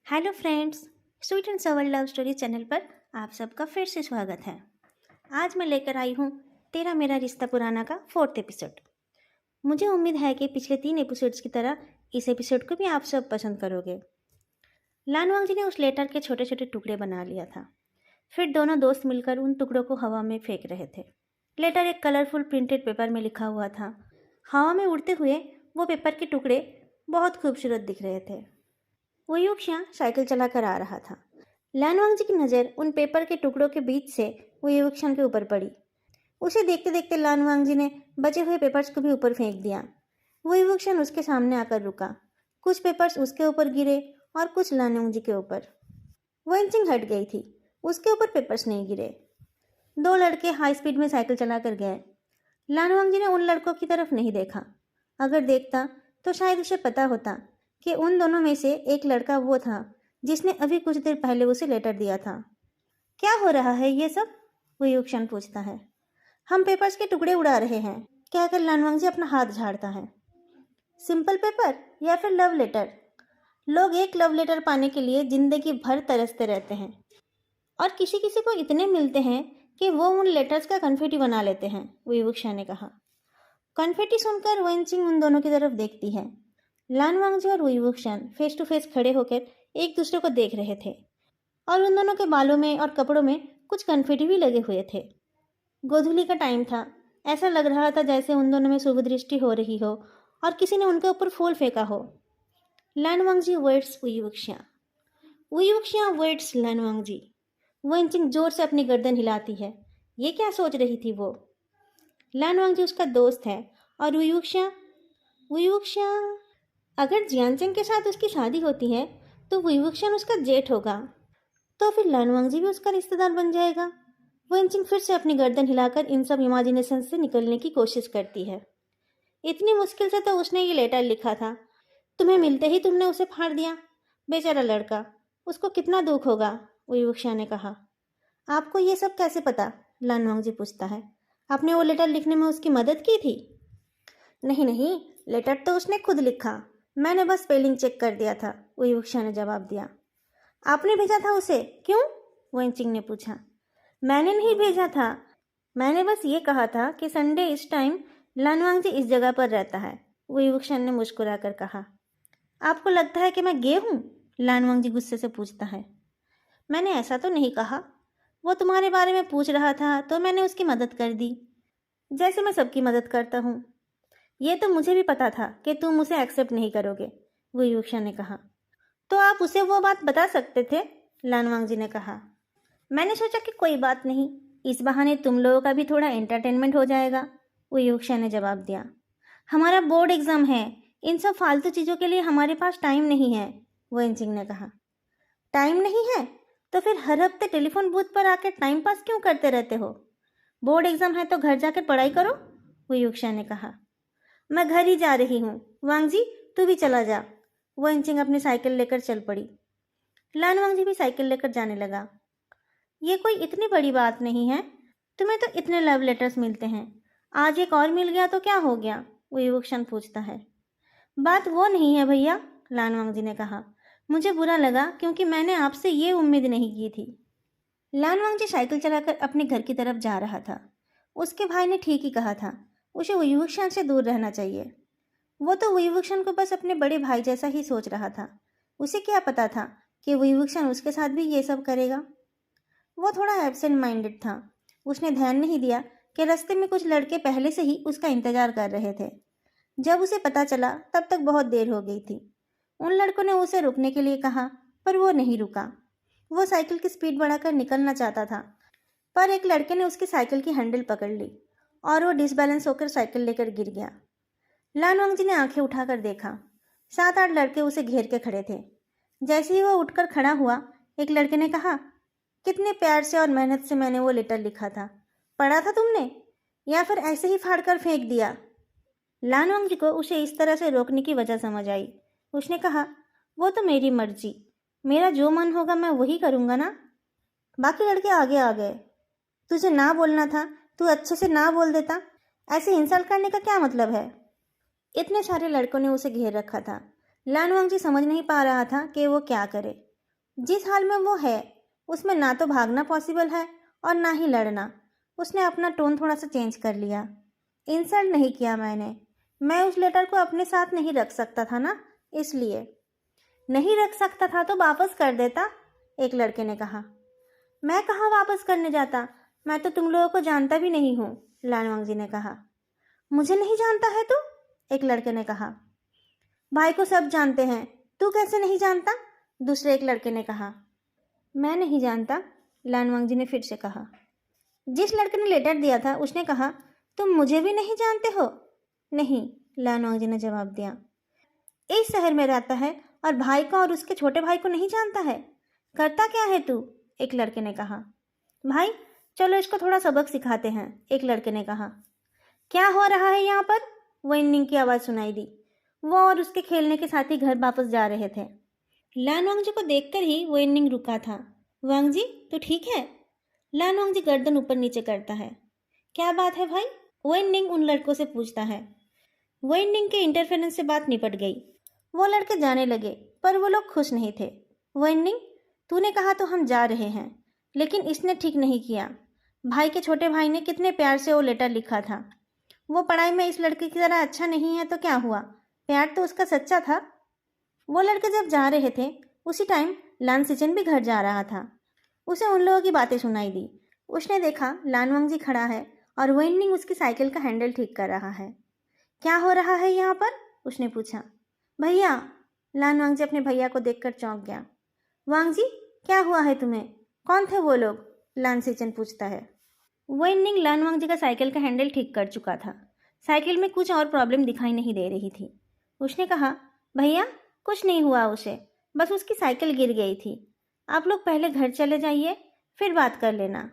Hello friends, sweet and सवर love story channel पर आप सबका फिर से स्वागत है। आज मैं लेकर आई हूँ तेरा मेरा रिश्ता पुराना का 4th एपिसोड। मुझे उम्मीद है कि पिछले 3 एपिसोड्स की तरह इस एपिसोड को भी आप सब पसंद करोगे। लानवांग जी ने उस लेटर के छोटे छोटे टुकड़े बना लिया था। फिर दोनों दोस्त मिलकर उन टुकड़ों को हवा में फेंक रहे थे। लेटर एक कलरफुल प्रिंटेड पेपर में लिखा हुआ था। हवा में उड़ते हुए वो पेपर के टुकड़े बहुत खूबसूरत दिख रहे थे। वो युक्षिया साइकिल चलाकर आ रहा था। लानवांग जी की नज़र उन पेपर के टुकड़ों के बीच से वो युक्षियन के ऊपर पड़ी। उसे देखते देखते लानवांग जी ने बचे हुए पेपर्स को भी ऊपर फेंक दिया। वो युक्षियन उसके सामने आकर रुका। कुछ पेपर्स उसके ऊपर गिरे और कुछ लानवांग जी के ऊपर। वेंचिंग हट गई थी, उसके ऊपर पेपर्स नहीं गिरे। दो लड़के हाई स्पीड में साइकिल चलाकर गए। लानवांग जी ने उन लड़कों की तरफ नहीं देखा। अगर देखता तो शायद उसे पता होता कि उन दोनों में से एक लड़का वो था जिसने अभी कुछ देर पहले उसे लेटर दिया था। क्या हो रहा है ये सब? वो युक्षण पूछता है। हम पेपर्स के टुकड़े उड़ा रहे हैं, कहकर लानवांग जी अपना हाथ झाड़ता है। सिंपल पेपर या फिर लव लेटर? लोग एक लव लेटर पाने के लिए जिंदगी भर तरसते रहते हैं और किसी किसी को इतने मिलते हैं कि वो उन लेटर्स का कन्फेटी बना लेते हैं, वो युक्षा ने कहा। कन्फेटी सुनकर वेंचिंग उन दोनों की तरफ देखती है। लानवांग जी और वुईवुक्शन फेस टू फेस खड़े होकर एक दूसरे को देख रहे थे और उन दोनों के बालों में और कपड़ों में कुछ कन्फेटी भी लगे हुए थे। गोधूली का टाइम था। ऐसा लग रहा था जैसे उन दोनों में शुभ दृष्टि हो रही हो और किसी ने उनके ऊपर फूल फेंका हो। लानवांग जी वर्ड्स वुईवुक्शिया, वुईवुक्शिया वर्ड्स लानवांग जी। वेंचिंग जोर से अपनी गर्दन हिलाती है। ये क्या सोच रही थी वो? लानवांग जी उसका दोस्त है और वुईवुक्शिया वुईवुक्शिया अगर जियानचेंग के साथ उसकी शादी होती है तो वुईवुक्शन उसका जेठ होगा, तो फिर लानवांग जी भी उसका रिश्तेदार बन जाएगा। वेंचिंग फिर से अपनी गर्दन हिलाकर इन सब इमेजिनेशन से निकलने की कोशिश करती है। इतनी मुश्किल से तो उसने ये लेटर लिखा था, तुम्हें मिलते ही तुमने उसे फाड़ दिया। बेचारा लड़का, उसको कितना दुख होगा, वुईवुक्शा ने कहा। आपको ये सब कैसे पता? लानवांग जी पूछता है। आपने वो लेटर लिखने में उसकी मदद की थी? नहीं नहीं, लेटर तो उसने खुद लिखा, मैंने बस स्पेलिंग चेक कर दिया था, वुईवुक्शा ने जवाब दिया। आपने भेजा था उसे? क्यों? वेंचिंग ने पूछा। मैंने नहीं भेजा था, मैंने बस ये कहा था कि संडे इस टाइम लानवांग जी इस जगह पर रहता है, वुईवुक्शन ने मुस्कुराकर कहा। आपको लगता है कि मैं गे हूँ? लानवांग जी गुस्से से पूछता है। मैंने ऐसा तो नहीं कहा, वो तुम्हारे बारे में पूछ रहा था तो मैंने उसकी मदद कर दी, जैसे मैं सबकी मदद करता हूँ। ये तो मुझे भी पता था कि तुम उसे एक्सेप्ट नहीं करोगे, वुईवुक्शा ने कहा। तो आप उसे वो बात बता सकते थे, लानवांग जी ने कहा। मैंने सोचा कि कोई बात नहीं, इस बहाने तुम लोगों का भी थोड़ा एंटरटेनमेंट हो जाएगा, वुईवुक्शा ने जवाब दिया। हमारा बोर्ड एग्जाम है, इन सब फालतू चीज़ों के लिए हमारे पास टाइम नहीं है, वेंचिंग ने कहा। टाइम नहीं है तो फिर हर हफ्ते टेलीफोन बूथ पर आकर टाइम पास क्यों करते रहते हो? बोर्ड एग्जाम है तो घर जाकर पढ़ाई करो, वुईवुक्शा ने कहा। मैं घर ही जा रही हूँ, वांग जी तू भी चला जा। वेंचिंग अपनी साइकिल लेकर चल पड़ी। लानवांग जी भी साइकिल लेकर जाने लगा। ये कोई इतनी बड़ी बात नहीं है, तुम्हें तो इतने लव लेटर्स मिलते हैं, आज एक और मिल गया तो क्या हो गया, वुईवुक्शन पूछता है। बात वो नहीं है भैया, लानवांग जी ने कहा। मुझे बुरा लगा क्योंकि मैंने आपसे ये उम्मीद नहीं की थी। लानवांग जी साइकिल चलाकर अपने घर की तरफ जा रहा था। उसके भाई ने ठीक ही कहा था, उसे वुईवुक्शन से दूर रहना चाहिए। वो तो वुईवुक्शन को बस अपने बड़े भाई जैसा ही सोच रहा था। उसे क्या पता था कि वुईवुक्शन उसके साथ भी ये सब करेगा। वो थोड़ा एब्सेंट माइंडेड था। उसने ध्यान नहीं दिया कि रास्ते में कुछ लड़के पहले से ही उसका इंतजार कर रहे थे। जब उसे पता चला तब तक बहुत देर हो गई थी। उन लड़कों ने उसे रुकने के लिए कहा, पर वो नहीं रुका। वो साइकिल की स्पीड बढ़ाकर निकलना चाहता था, पर एक लड़के ने उसकी साइकिल की हैंडल पकड़ ली और वो डिसबैलेंस होकर साइकिल लेकर गिर गया। लानवांग जी ने आंखें उठाकर देखा। 7-8 लड़के उसे घेर के खड़े थे। जैसे ही वो उठकर खड़ा हुआ, एक लड़के ने कहा, कितने प्यार से और मेहनत से मैंने वो लेटर लिखा था, पढ़ा था तुमने या फिर ऐसे ही फाड़कर फेंक दिया? लानवांग जी को उसे इस तरह से रोकने की वजह समझ आई। उसने कहा, वो तो मेरी मर्जी, मेरा जो मन होगा मैं वही करूँगा ना। बाकी लड़के आगे आ गए। तुझे ना बोलना था, तू अच्छे से ना बोल देता, ऐसे इंसल्ट करने का क्या मतलब है? इतने सारे लड़कों ने उसे घेर रखा था। लानवांग जी समझ नहीं पा रहा था कि वो क्या करे। जिस हाल में वो है उसमें ना तो भागना पॉसिबल है और ना ही लड़ना। उसने अपना टोन थोड़ा सा चेंज कर लिया। इंसल्ट नहीं किया मैंने, मैं उस लेटर को अपने साथ नहीं रख सकता था ना, इसलिए। नहीं रख सकता था तो वापस कर देता, एक लड़के ने कहा। मैं कहाँ वापस करने जाता, मैं तो तुम लोगों को जानता भी नहीं हूँ, लानवांग जी ने कहा। मुझे नहीं जानता है तू, एक लड़के ने कहा। भाई को सब जानते हैं, तू कैसे नहीं जानता, दूसरे एक लड़के ने कहा। मैं नहीं जानता, लानवांग जी ने फिर से कहा। जिस लड़के ने लेटर दिया था उसने कहा, तुम मुझे भी नहीं जानते हो? नहीं, लानवांग जी ने जवाब दिया। इस शहर में रहता है और भाई का और उसके छोटे भाई को नहीं जानता है? करता क्या है तू, एक लड़के ने कहा। भाई चलो इसको थोड़ा सबक सिखाते हैं, एक लड़के ने कहा। क्या हो रहा है यहाँ पर, वेन्निंग की आवाज़ सुनाई दी। वो और उसके खेलने के साथी घर वापस जा रहे थे। लानवांग जी को देखकर ही वेन्निंग रुका था। वांग जी तो ठीक है? लानवांग जी गर्दन ऊपर नीचे करता है। क्या बात है भाई, वेन्निंग उन लड़कों से पूछता है। वेन्निंग के इंटरफेरेंस से बात निपट गई। वो लड़के जाने लगे पर वो लोग खुश नहीं थे। वेन्निंग, तूने कहा तो हम जा रहे हैं, लेकिन इसने ठीक नहीं किया। भाई के छोटे भाई ने कितने प्यार से वो लेटर लिखा था। वो पढ़ाई में इस लड़के की तरह अच्छा नहीं है तो क्या हुआ, प्यार तो उसका सच्चा था। वो लड़के जब जा रहे थे उसी टाइम लान सिचन भी घर जा रहा था। उसे उन लोगों की बातें सुनाई दी। उसने देखा लानवांग जी खड़ा है और वेन्निंग उसकी साइकिल का हैंडल ठीक कर रहा है। क्या हो रहा है यहाँ पर, उसने पूछा। भैया, लानवांग जी अपने भैया को देखकर चौंक गया। वांग जी क्या हुआ है तुम्हें, कौन थे वो लोग, लान सिचन पूछता है। वेन्निंग लानवांग जी का साइकिल का हैंडल ठीक कर चुका था। साइकिल में कुछ और प्रॉब्लम दिखाई नहीं दे रही थी। उसने कहा, भैया कुछ नहीं हुआ उसे, बस उसकी साइकिल गिर गई थी। आप लोग पहले घर चले जाइए, फिर बात कर लेना।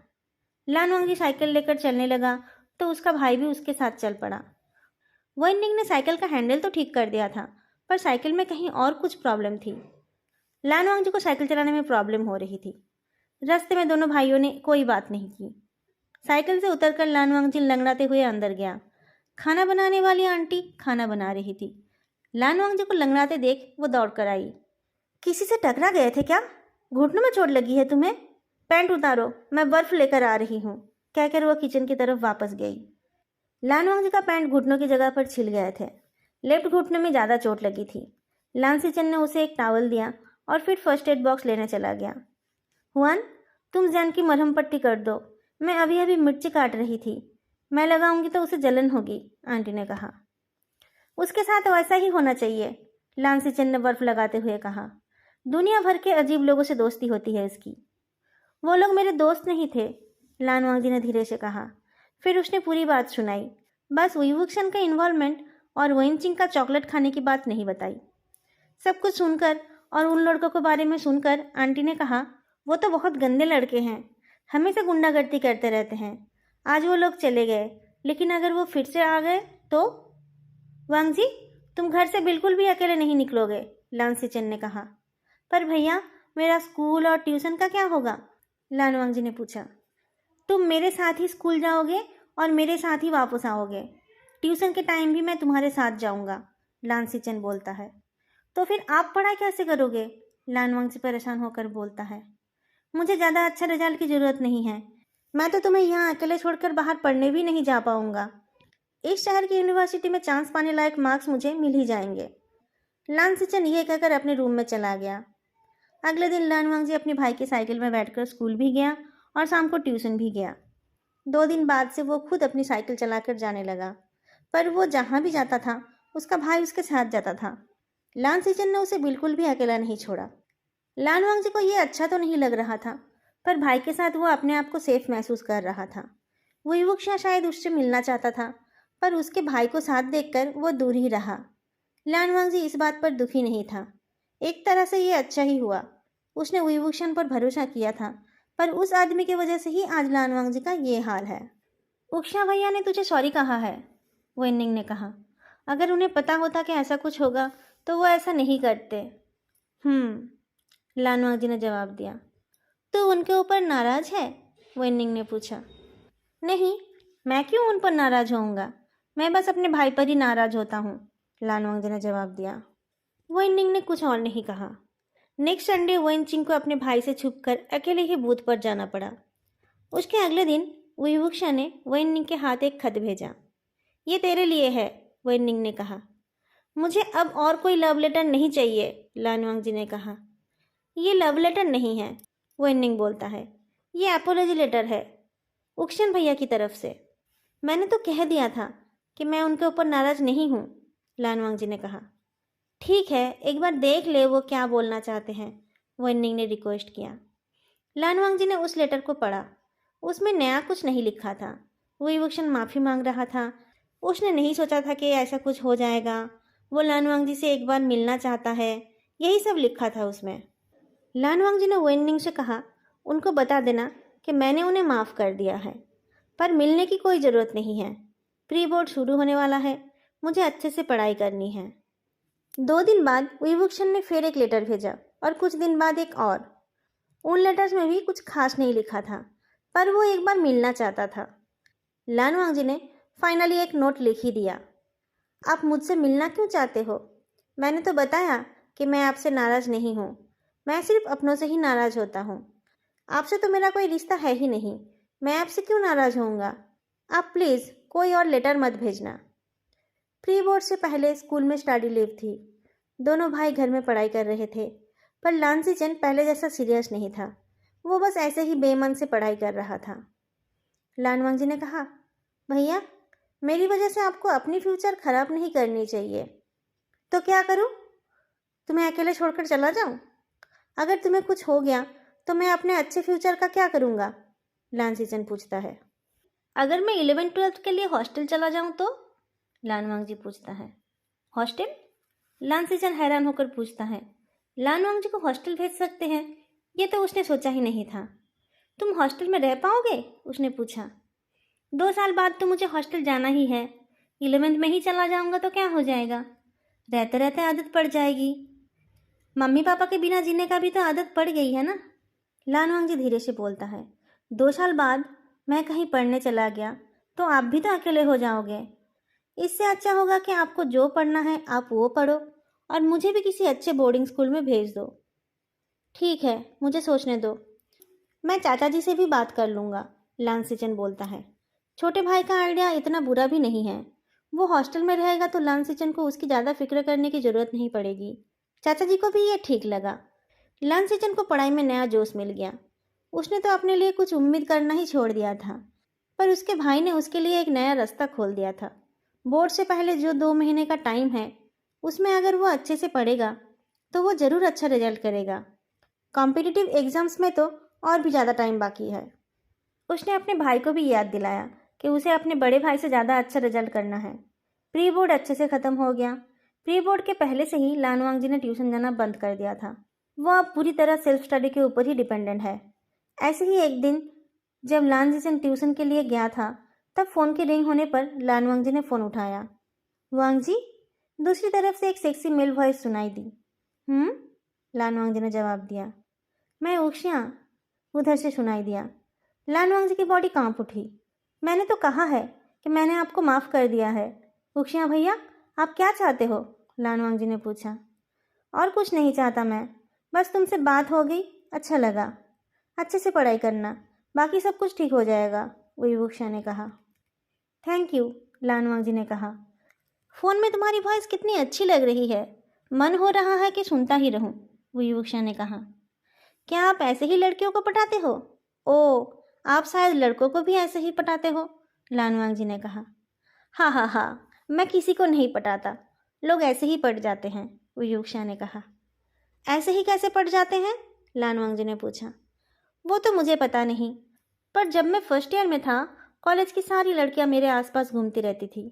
लानवांग जी साइकिल लेकर चलने लगा तो उसका भाई भी उसके साथ चल पड़ा। वेन्निंग ने साइकिल का हैंडल तो ठीक कर दिया था, पर साइकिल में कहीं और कुछ प्रॉब्लम थी। लानवांग जी को साइकिल चलाने में प्रॉब्लम हो रही थी। रास्ते में दोनों भाइयों ने कोई बात नहीं की। साइकिल से उतरकर लानवांग जी लंगड़ाते हुए अंदर गया। खाना बनाने वाली आंटी खाना बना रही थी। लानवांग जी को लंगड़ाते देख वो दौड़ कर आई। किसी से टकरा गए थे क्या, घुटनों में चोट लगी है तुम्हें? पैंट उतारो, मैं बर्फ लेकर आ रही हूँ, कहकर वो किचन की तरफ वापस गई। लानवांग जी का पैंट घुटनों की जगह पर छिल गए थे। लेफ्ट घुटने में ज़्यादा चोट लगी थी। लान सिचन ने उसे एक टॉवल दिया और फिर फर्स्ट एड बॉक्स लेने चला गया। हुआन, तुम जैन की मरहम पट्टी कर दो, मैं अभी अभी मिर्ची काट रही थी, मैं लगाऊंगी तो उसे जलन होगी, आंटी ने कहा। उसके साथ वैसा ही होना चाहिए, लान सिचन ने बर्फ लगाते हुए कहा। दुनिया भर के अजीब लोगों से दोस्ती होती है इसकी। वो लोग मेरे दोस्त नहीं थे, लानवांग जी ने धीरे से कहा। फिर उसने पूरी बात सुनाई, बस विवुक्शन का इन्वॉल्वमेंट और वेनचिंग का चॉकलेट खाने की बात नहीं बताई। सब कुछ सुनकर और उन लड़कों के बारे में सुनकर आंटी ने कहा, वो तो बहुत गंदे लड़के हैं, हमेशा गुंडागर्दी करते रहते हैं। आज वो लोग चले गए, लेकिन अगर वो फिर से आ गए तो? वांग जी, तुम घर से बिल्कुल भी अकेले नहीं निकलोगे, लान सिचन ने कहा। पर भैया, मेरा स्कूल और ट्यूशन का क्या होगा, लानवांग जी ने पूछा। तुम मेरे साथ ही स्कूल जाओगे और मेरे साथ ही वापस आओगे। ट्यूशन के टाइम भी मैं तुम्हारे साथ जाऊंगा, लान सिचन बोलता है। तो फिर आप पढ़ाई कैसे करोगे, लानवांग जी परेशान होकर बोलता है। मुझे ज़्यादा अच्छा रिजल्ट की ज़रूरत नहीं है, मैं तो तुम्हें यहाँ अकेले छोड़कर बाहर पढ़ने भी नहीं जा पाऊंगा। इस शहर की यूनिवर्सिटी में चांस पाने लायक मार्क्स मुझे मिल ही जाएंगे। लान सिचन ये कहकर अपने रूम में चला गया। अगले दिन लानवांग जी अपने भाई की साइकिल में बैठकर स्कूल भी गया और शाम को ट्यूशन भी गया। 2 दिन बाद से वो खुद अपनी साइकिल चलाकर जाने लगा, पर वो जहाँ भी जाता था उसका भाई उसके साथ जाता था। लान सिचन ने उसे बिल्कुल भी अकेला नहीं छोड़ा। लानवांग जी को ये अच्छा तो नहीं लग रहा था, पर भाई के साथ वो अपने आप को सेफ महसूस कर रहा था। वो युवक्षा शायद उससे मिलना चाहता था, पर उसके भाई को साथ देखकर वो दूर ही रहा। लानवांग जी इस बात पर दुखी नहीं था। एक तरह से ये अच्छा ही हुआ, उसने विभूषण पर भरोसा किया था, पर उस आदमी की वजह से ही आज लानवांग जी का ये हाल है। उक्षा भैया ने तुझे सॉरी कहा है, वेन्निंग ने कहा। अगर उन्हें पता होता कि ऐसा कुछ होगा तो वो ऐसा नहीं करते। लानवांग जी ने जवाब दिया। तो उनके ऊपर नाराज है, वेन्निंग ने पूछा। नहीं, मैं क्यों उन पर नाराज होऊंगा, मैं बस अपने भाई पर ही नाराज होता हूँ, लानवांग जी ने जवाब दिया। वेन्निंग ने कुछ और नहीं कहा। नेक्स्ट संडे वेन चिंग को अपने भाई से छुपकर अकेले ही बूथ पर जाना पड़ा। उसके अगले दिन विवुक्षा ने वेन निंग के हाथ एक खत भेजा। ये तेरे लिए है, वेन निंग ने कहा। मुझे अब और कोई लव लेटर नहीं चाहिए, लानवांग जी ने कहा। ये लव लेटर नहीं है, वेन निंग बोलता है। ये एपोलॉजी लेटर है, उक्शन भैया की तरफ से। मैंने तो कह दिया था कि मैं उनके ऊपर नाराज़ नहीं हूँ, लानवांग जी ने कहा। ठीक है, एक बार देख ले वो क्या बोलना चाहते हैं, वेन निंग ने रिक्वेस्ट किया। लानवांग जी ने उस लेटर को पढ़ा। उसमें नया कुछ नहीं लिखा था। विवुक्षन माफ़ी मांग रहा था। उसने नहीं सोचा था कि ऐसा कुछ हो जाएगा। वो लानवांग जी से एक बार मिलना चाहता है, यही सब लिखा था उसमें। लानवांग जी ने वेन निंग से कहा, उनको बता देना कि मैंने उन्हें माफ़ कर दिया है, पर मिलने की कोई ज़रूरत नहीं है। प्री बोर्ड शुरू होने वाला है, मुझे अच्छे से पढ़ाई करनी है। 2 दिन बाद विवुक्षन ने फिर एक लेटर भेजा और कुछ दिन बाद एक और। उन लेटर्स में भी कुछ खास नहीं लिखा था, पर वो एक बार मिलना चाहता था। लानवांग जी ने फाइनली एक नोट लिख ही दिया। आप मुझसे मिलना क्यों चाहते हो? मैंने तो बताया कि मैं आपसे नाराज़ नहीं हूँ। मैं सिर्फ अपनों से ही नाराज़ होता हूँ। आपसे तो मेरा कोई रिश्ता है ही नहीं। मैं आपसे क्यों नाराज़ होऊंगा? आप प्लीज़ कोई और लेटर मत भेजना। प्री बोर्ड से पहले स्कूल में स्टडी लीव थी। दोनों भाई घर में पढ़ाई कर रहे थे, पर लानसीचन पहले जैसा सीरियस नहीं था। वो बस ऐसे ही बेमन से पढ़ाई कर रहा था। लानवांग जी ने कहा, भैया, मेरी वजह से आपको अपनी फ्यूचर खराब नहीं करनी चाहिए। तो क्या करूं? तुम्हें अकेले छोड़कर चला जाऊं? अगर तुम्हें कुछ हो गया तो मैं अपने अच्छे फ्यूचर का क्या करूंगा? लानसीचन पूछता है। अगर मैं 11th-12th के लिए हॉस्टल चला जाऊं तो? लानवांग जी पूछता है। हॉस्टल? लानसीचन हैरान होकर पूछता है। लानवांग जी को हॉस्टल भेज सकते हैं? ये तो उसने सोचा ही नहीं था। तुम हॉस्टल में रह पाओगे? उसने पूछा। 2 साल बाद तो मुझे हॉस्टल जाना ही है। 11th में ही चला जाऊंगा तो क्या हो जाएगा? रहते रहते आदत पड़ जाएगी। मम्मी पापा के बिना जीने का भी तो आदत पड़ गई है ना? लानवांग जी धीरे से बोलता है। 2 साल बाद मैं कहीं पढ़ने चला गया तो आप भी तो अकेले हो जाओगे। इससे अच्छा होगा कि आपको जो पढ़ना है आप वो पढ़ो और मुझे भी किसी अच्छे बोर्डिंग स्कूल में भेज दो। ठीक है, मुझे सोचने दो। मैं चाचा जी से भी बात कर लूँगा, लानसीचन बोलता है। छोटे भाई का आइडिया इतना बुरा भी नहीं है। वो हॉस्टल में रहेगा तो लानसीचन को उसकी ज़्यादा फिक्र करने की ज़रूरत नहीं पड़ेगी। चाचा जी को भी ये ठीक लगा। लानसीचन को पढ़ाई में नया जोश मिल गया। उसने तो अपने लिए कुछ उम्मीद करना ही छोड़ दिया था, पर उसके भाई ने उसके लिए एक नया रास्ता खोल दिया था। बोर्ड से पहले जो 2 महीने का टाइम है, उसमें अगर वो अच्छे से पढ़ेगा तो वो ज़रूर अच्छा रिजल्ट करेगा। कॉम्पिटिटिव एग्ज़ाम्स में तो और भी ज़्यादा टाइम बाकी है। उसने अपने भाई को भी याद दिलाया कि उसे अपने बड़े भाई से ज़्यादा अच्छा रिजल्ट करना है। प्री बोर्ड अच्छे से ख़त्म हो गया। प्री बोर्ड के पहले से ही लानवांग जी ने ट्यूशन जाना बंद कर दिया था। वो अब पूरी तरह सेल्फ स्टडी के ऊपर ही डिपेंडेंट है। ऐसे ही एक दिन जब लानजीचन ट्यूशन के लिए गया था, तब फ़ोन की रिंग होने पर लानवांग जी ने फ़ोन उठाया। वांग जी? दूसरी तरफ से एक सेक्सी मेल वॉइस सुनाई दी। लानवांग जी ने जवाब दिया। मैं उक्ष्या, उधर से सुनाई दिया। लानवांग जी की बॉडी कांप उठी। मैंने तो कहा है कि मैंने आपको माफ़ कर दिया है। उक्ष्या भैया, आप क्या चाहते हो? लानवांग जी ने पूछा। और कुछ नहीं चाहता मैं, बस तुमसे बात हो गई, अच्छा लगा। अच्छे से पढ़ाई करना, बाकी सब कुछ ठीक हो जाएगा, विवुक्षा ने कहा। थैंक यू, लानवांग जी ने कहा। फ़ोन में तुम्हारी वॉइस कितनी अच्छी लग रही है। मन हो रहा है कि सुनता ही रहूं, विवुक्षा ने कहा। क्या आप ऐसे ही लड़कियों को पटाते हो? ओह, आप शायद लड़कों को भी ऐसे ही पटाते हो, लानवांग जी ने कहा। हाँ हाँ हाँ, मैं किसी को नहीं पटाता, लोग ऐसे ही पट जाते हैं, विवुक्षा ने कहा। ऐसे ही कैसे पट जाते हैं? लानवांग जी ने पूछा। वो तो मुझे पता नहीं, पर जब मैं फर्स्ट ईयर में था, कॉलेज की सारी लड़कियां मेरे आसपास घूमती रहती थी।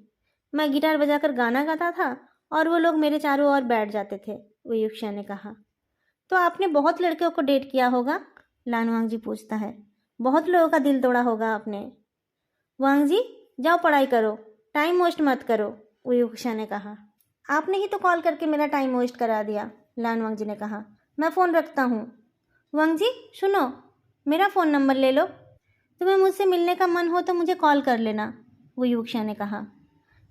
मैं गिटार बजाकर गाना गाता था और वो लोग मेरे चारों ओर बैठ जाते थे, वियुक्षा ने कहा। तो आपने बहुत लड़कियों को डेट किया होगा? लानवांग जी पूछता है। बहुत लोगों का दिल तोड़ा होगा आपने। वांग जी, जाओ पढ़ाई करो, टाइम वेस्ट मत करो, वियुक्षा ने कहा। आपने ही तो कॉल करके मेरा टाइम वेस्ट करा दिया, लानवांग जी ने कहा। मैं फ़ोन रखता हूँ। वांग जी, सुनो, मेरा फ़ोन नंबर ले लो। तुम्हें मुझसे मिलने का मन हो तो मुझे कॉल कर लेना, वियुक्षा ने कहा।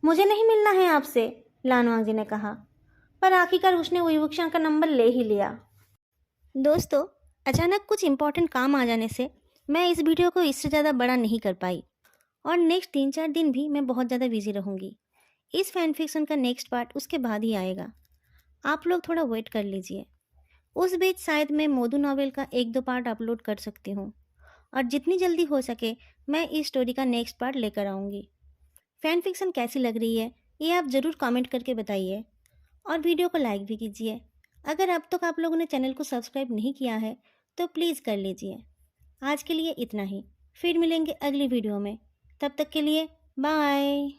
मुझे नहीं मिलना है आपसे, लानवांग जी ने कहा। पर आखिरकार उसने वियुक्षा का नंबर ले ही लिया। दोस्तों, अचानक कुछ इम्पोर्टेंट काम आ जाने से मैं इस वीडियो को इससे ज़्यादा बड़ा नहीं कर पाई और नेक्स्ट 3-4 दिन भी मैं बहुत ज़्यादा बिजी रहूँगी। इस फैन फिक्शन का नेक्स्ट पार्ट उसके बाद ही आएगा। आप लोग थोड़ा वेट कर लीजिए। उस बीच शायद मैं मोदू नॉवेल का 1-2 पार्ट अपलोड कर सकती हूँ और जितनी जल्दी हो सके मैं इस स्टोरी का नेक्स्ट पार्ट लेकर आऊँगी। फैन फिक्शन कैसी लग रही है ये आप ज़रूर कमेंट करके बताइए और वीडियो को लाइक भी कीजिए। अगर अब तक आप लोगों ने चैनल को सब्सक्राइब नहीं किया है तो प्लीज़ कर लीजिए। आज के लिए इतना ही। फिर मिलेंगे अगली वीडियो में। तब तक के लिए बाय।